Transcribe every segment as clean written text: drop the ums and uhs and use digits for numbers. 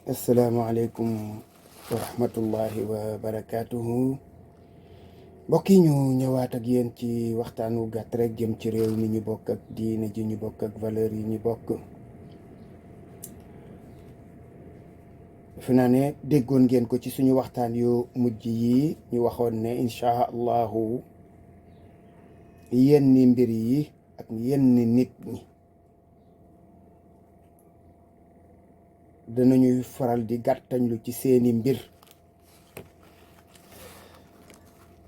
asalaamaaleykum wa rahmatullahi wa barakaatuhu. Mbokk yi ñu ñëwaat ak yéen ci waxtaanu gàtt rek jëm ci réew mi ñu bokk ak diine ji ñu bokk ak valeur yi ñu bokk. defe naa ne déggoon ngeen ko ci suñu waxtaan yu mujj yi ñu waxoon ne incha allahu yenn mbir yi ak yenn nit ñi danañuy faral di gàttañlu ci seeni mbir,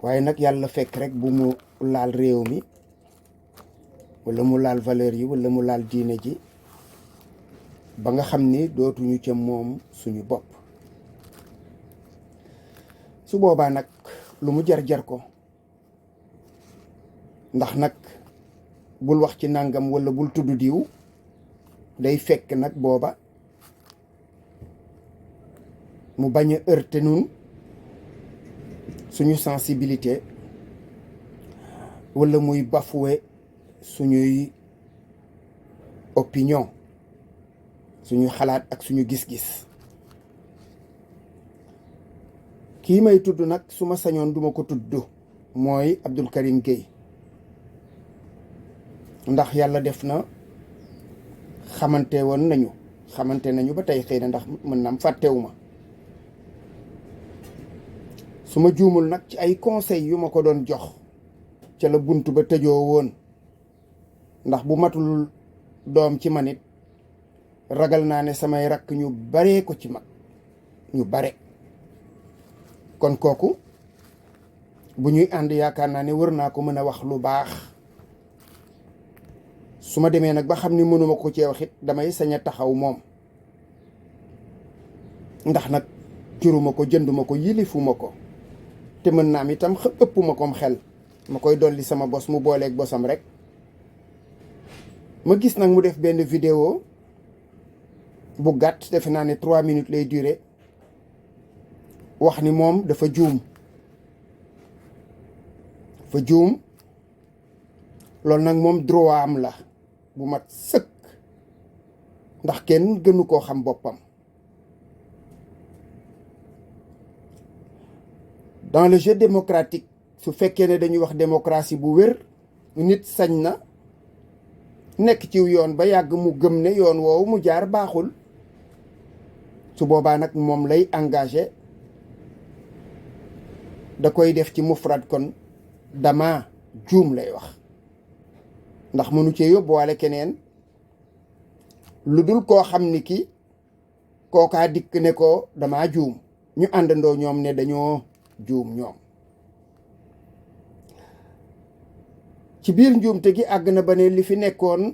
waaye nag yàlla fekk rek bu mu laal réew mi walla mu laal valeur yi walla mu laal diine ji ba nga xam ni dootuñu ca moom suñu bopp. su boobaa nag lu mu jar ko, ndax nag bul wax ci nàngam walla bul tudd diw, day fekk nag booba mu bañ a heurter nun suñu sensibilité walla muy bafouer suñuy opinion, suñu xalaat ak suñu gis-gis. kii may tudd nag su ma sañoon duma ko tudd mooy Abdou Karim Gueye, ndax yàlla def na xamante nañu ba tey xëy na ndax mën naam fàttewu ma. su ma juumul nag ci ay conseil yu ma ko doon jox ca la bunt ba tëjoo woon, ndax bu matul doom ci manit ragal naa ne samay rakk ñu baree ko ci mag, ñu bare. kon kooku bu ñuy ànd yaakaar naa ne wër naa ko mën a wax lu baax. su ma demee nag ba xam ni mënuma ko cee wax it damay sañ a taxaw moom, ndax nag juruma ko jënduma ko yilifuma ko, te mën naa am itam ëppuma kom xel ma koy dolli sama bos mu booleeg bosam rek. ma gis nag mu def benn vidéo bu gàtt, defe naa ne 3 minutes lay durer, wax ni moom dafa juum. loolu nag moom droit am la bu mat sëkk, ndax kenn gënu koo xam boppam. dans le jeu démocratique, su fekkee ne dañuy wax démocratie bu wér, nit sañ na nekk ci yoon ba yàgg mu gëm ne yoon woowu mu jaar baaxul. su boobaa nag moom lay engagé, da koy def ci mufrad, kon dama juum lay wax, ndax mënu cee yóbbuwaale keneen lu dul koo xam ni ki kookaa dikk ne ko dama juum, ñu àndandoo ñoom ne dañoo juum ñoom. ci biir njuumte gi àgg na ba ne li fi nekkoon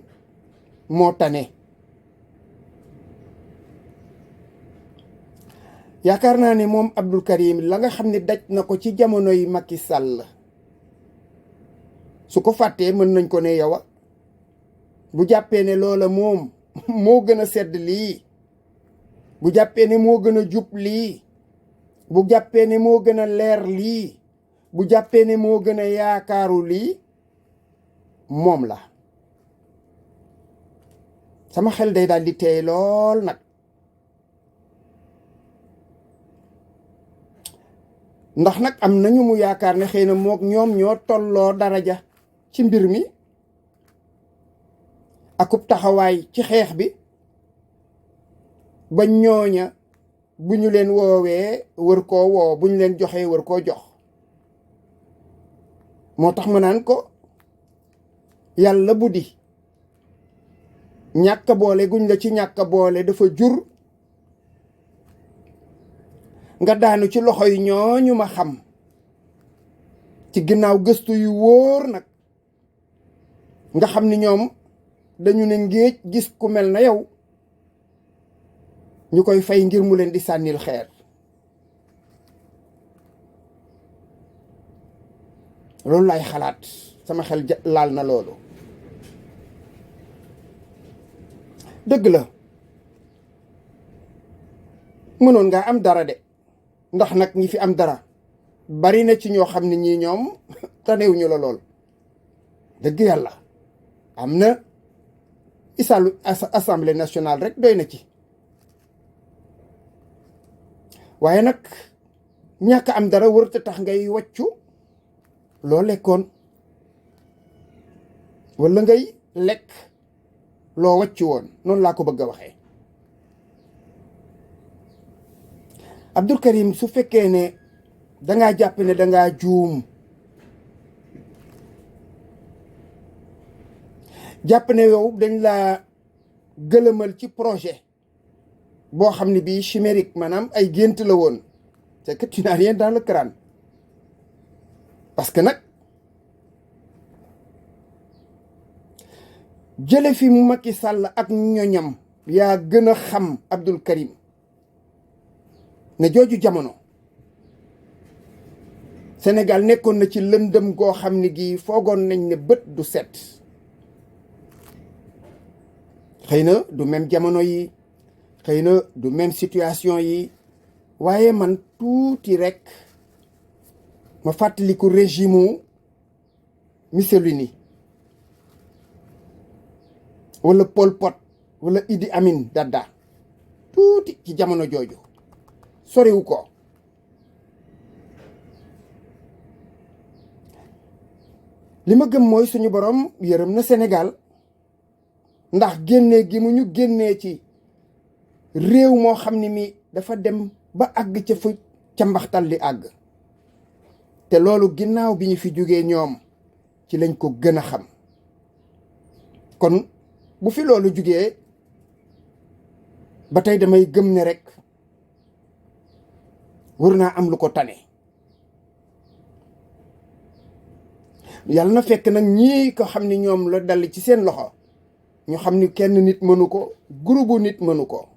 moo tane. yaakaar naa ne moom Abdou Karim la nga xam ne daj na ko ci jamonoy Macky Sall, su ko fàttee mën nañ ko ne yow bu jàppee ne loola moom moo gën a sedd lii, bu jàppee ne moo gën a jub lii, bu jàppee ne moo gën a leer lii, bu jàppee ne moo gën a yaakaaru lii, moom la. sama xel day daal di teey lool nag, ndax nag am nañu mu yaakaar ne xëy na mook ñoom ñoo tolloo daraja ci mbir mi akub taxawaay ci xeex bi, ba ñooña bu ñu leen woowee wër koo woo, bu ñu leen joxee wër koo jox. moo tax ma naan ko yàlla bu di ñàkk boole guñ la ci ñàkk boole dafa jur nga daanu ci loxo yi ñooñu ma xam, ci ginnaaw gëstu yu wóor nag, nga xam ni ñoom dañu ne ngéej gis ku mel na yow ñu koy fay ngir mu leen di sànnil xeer. loolu laay xalaat, sama xel laal na loolu. dëgg la mënoon ngaa am dara de, ndax nag ñi fi am dara bari na ci ñoo xam ne ñii ñoom tanewuñu la lool. dëgg yàlla am na isaalu assemblée nationale rek doy na ci. waaye nag ñàkk am dara wërta tax ngay wàccu loo lekkoon walla ngay lekk loo wàccu woon, noonu laa ko bëgg a waxee. Abdou Karim, su fekkee ne dangaa jàpp ne dangaa juum, jàpp ne yow dañ laa gëlëmal ci projet boo xam ne bii chimérique, maanaam ay gént la woon, c'est que tu n'as rien dans le crâne. parce que nag jële fi Macky Sall ak ñoñam yaa gën a xam Abdou Karim ne jooju jamono Sénégal nekkoon na ci lëndëm goo xam ne gii foogoon nañ ne bët du set. xëy na du même jamono yi, xëy na du même situation yi, waaye man tuuti rek ma fàttaliku régime Mussolini wala Pol Pot wala Idi Amin Dada, tuuti ci jamono jooju soriwu ko. li ma gëm mooy suñu borom yërëm na Sénégal, ndax génnee gi mu ñu génnee ci réew moo xam ne mi dafa dem ba àgg ca fu ca mbaxtal li àgg, te loolu ginnaaw bi ñu fi jógee ñoom ci lañ ko gën a xam. kon bu fi loolu jógee ba tey damay gëm ne rek war naa am lu ko tane. yàlla na fekk nag ñii ko xam ni ñoom la dal ci seen loxo ñu xam ni kenn nit mënu ko, groupe nit mënu ko.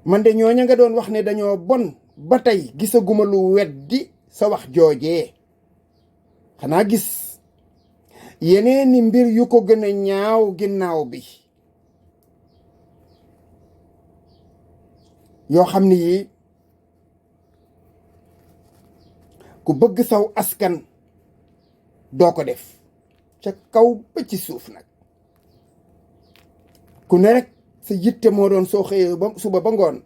man de ñooña nga doon wax ne dañoo bon ba tey gisaguma lu weddi sa wax joojee. xanaa gis yeneeni mbir yu ko gën a ñaaw ginnaaw bi, yoo xam ni yi ku bëgg saw askan doo ko def, ca kaw ba ci suuf nag. ku ne rek sa yitte moo doon soo xëyee ba suba ba ngoon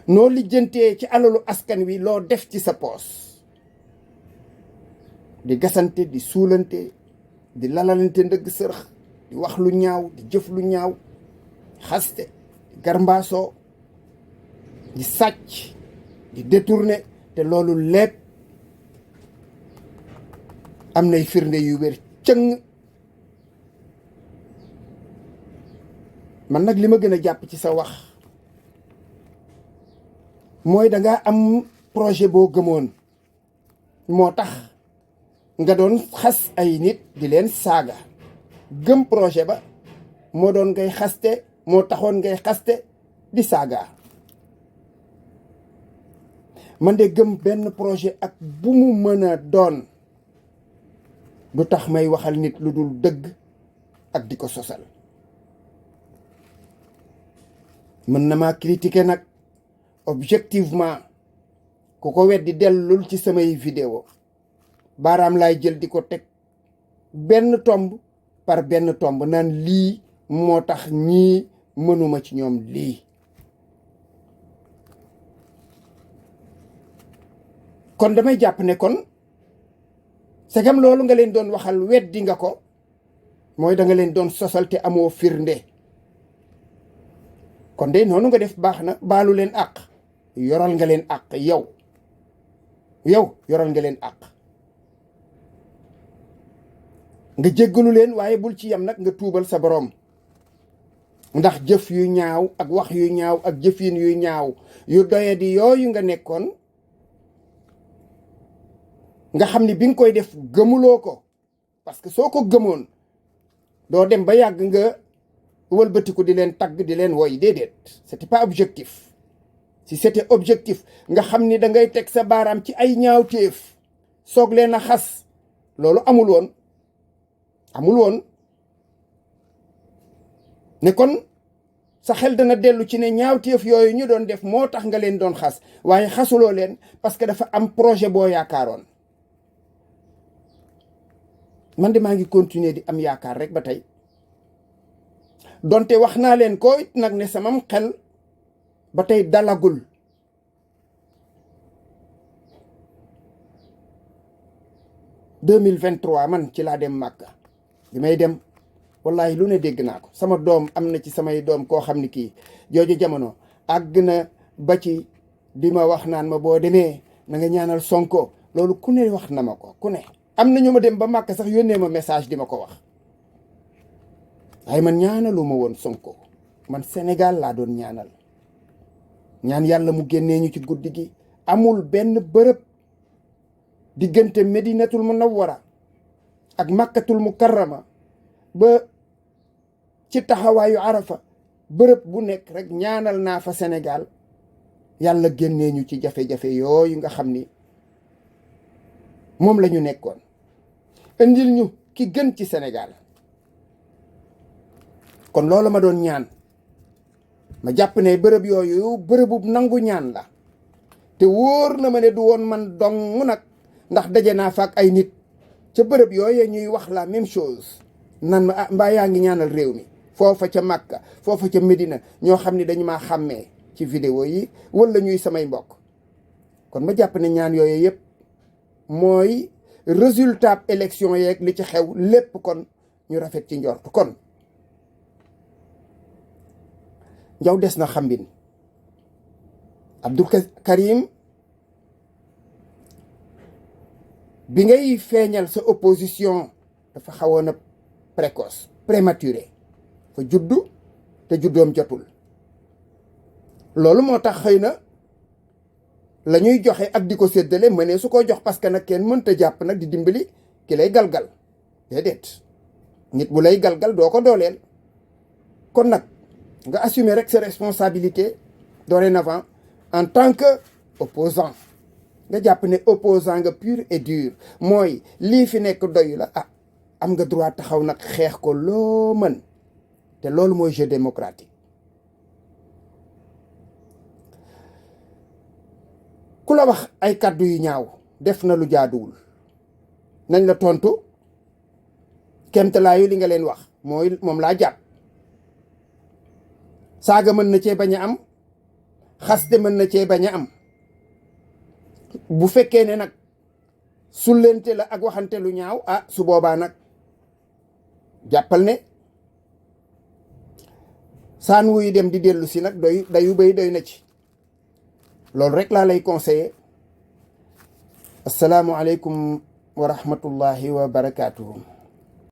noo lijjantee ci alalu askan wi loo def ci sa poos, di gasante, di suulante, di lalalante ndëgg sërëx, di wax lu ñaaw, di jëf lu ñaaw, xaste, di garmbaasoo, di sàcc, di détourné. te loolu lépp am nay firnde yu wér cëng. man nag li ma gën a jàpp ci sa wax mooy dangaa am projet boo gëmoon, moo tax nga doon xas ay nit di leen saaga. gëm projet ba moo doon ngay xaste, moo taxoon ngay xaste di saaga. man de gëm benn projet ak bu mu mën a doon du tax may waxal nit lu dul dëgg ak di ko sosal. mën na maa critiquer nag objectivement, ku ko weddi dellul ci samay vidéo, baaraam laay jël di ko teg benn tomb par benn tomb naan lii moo tax ñii mënuma ci ñoom lii. kon damay jàpp ne kon segam loolu nga leen doon waxal weddi nga ko, mooy da nga leen doon sosal te amoo firnde. kon de noonu nga def baax na, baalu leen àq, yoral nga leen àq. yow yoral nga leen àq, nga jéggalu leen, waaye bul ci yam nag nga tuubal sa boroom. ndax jëf yu ñaaw ak wax yu ñaaw ak jëfin yu ñaaw yu doyadi yooyu nga nekkoon, nga xam ni bi nga koy def gëmuloo ko. parce que soo ko gëmoon doo dem ba yàgg nga wëlbatiku di leen tagg, di leen woy. déedéet, c'était pas objectif. si c'était objectif nga xam ni da ngay teg sa baaraam ci ay ñaawteef soog leen a xas, loolu amul woon. ne kon sa xel dana dellu ci ne ñaawteef yooyu ñu doon def moo tax nga leen doon xas, waaye xasuloo leen parce que dafa am projet boo yaakaaroon. man de maa ngi continuer di am yaakaar rek ba tey, donte wax naa leen ko it nag ne samam xel ba tey dalagul. man ci laa dem Màkka bi may dem wallahi lu ne dégg naa ko. sama doom am na ci samay doom koo xam ni kii jooju jamono àgg na ba ci di ma wax naan ma boo demee na nga ñaanal Sonko. loolu ku ne wax na ma ko ku ne. am na ñu ma dem ba Màkka sax yónnee ma message di ma ko wax waaye man ñaanalu ma woon Sonko. man Sénégal laa doon ñaanal. ñaan yàlla mu génnee ñu ci guddi gi. amul benn bërëb diggante Medinatul Munawwara ak Makkatul Mukarrama ba ci taxawaayu Arafa bërëb bu nekk rek ñaanal naa fa Sénégal yàlla génnee ñu ci jafe-jafe yooyu nga xam ni moom la ñu nekkoon. indil ñu ki gën ci Sénégal. kon loolu ma doon ñaan ma jàpp ne bërëb yooyu bërëbu nangu ñaan la te wóor na ma ne du woon man dong nag ndax daje naa fa ak ay nit ca bërëb yooyu ñuy wax la même chose nan ma ah mbaa yaa ngi ñaanal réew mi foofa ca Makka foofa ca Medina ñoo xam ne dañu maa xàmmee ci vidéo yi wala ñuy samay mbokk. kon ma jàpp ne ñaan yooyu yëpp mooy résultat élection yeeg li ci xew lépp kon ñu rafet ci njort. kon njaw des na xambin Abdou Karim bi ngay feeñal sa opposition dafa xawoon a précoce prématuré fa juddu te juddoom jotul. loolu moo tax xëy na la ñuy joxe ak di ko séddale mënee su ko jox parce que nag kenn mënta jàpp nag di dimbali ki lay galgal déedéet. nit bu lay galgal doo ko dooleel. kon nag nga assumer rek sa responsabilité dorénavant en tant que opposant nga jàpp ne opposant nga pur et dur mooy lii fi nekk doyu la ah am nga droit taxaw nag xeex ko loo mën te loolu mooy jeu démocratique. ku la wax ay kàddu yu ñaaw def na lu jaaduwul nañ la tontu kemtalaayu li nga leen wax mooy moom laa jàpp. saaga mën na cee bañ a am xaste mën na cee bañ a am bu fekkee ne nag sullente la ak waxante lu ñaaw ah su boobaa nag jàppal ne saan wuy dem di dellu si nag dayu bay doy na ci. loolu rek laa lay conseiller. asalaamualeykum wa rahmatullahi wa barakaatuhu.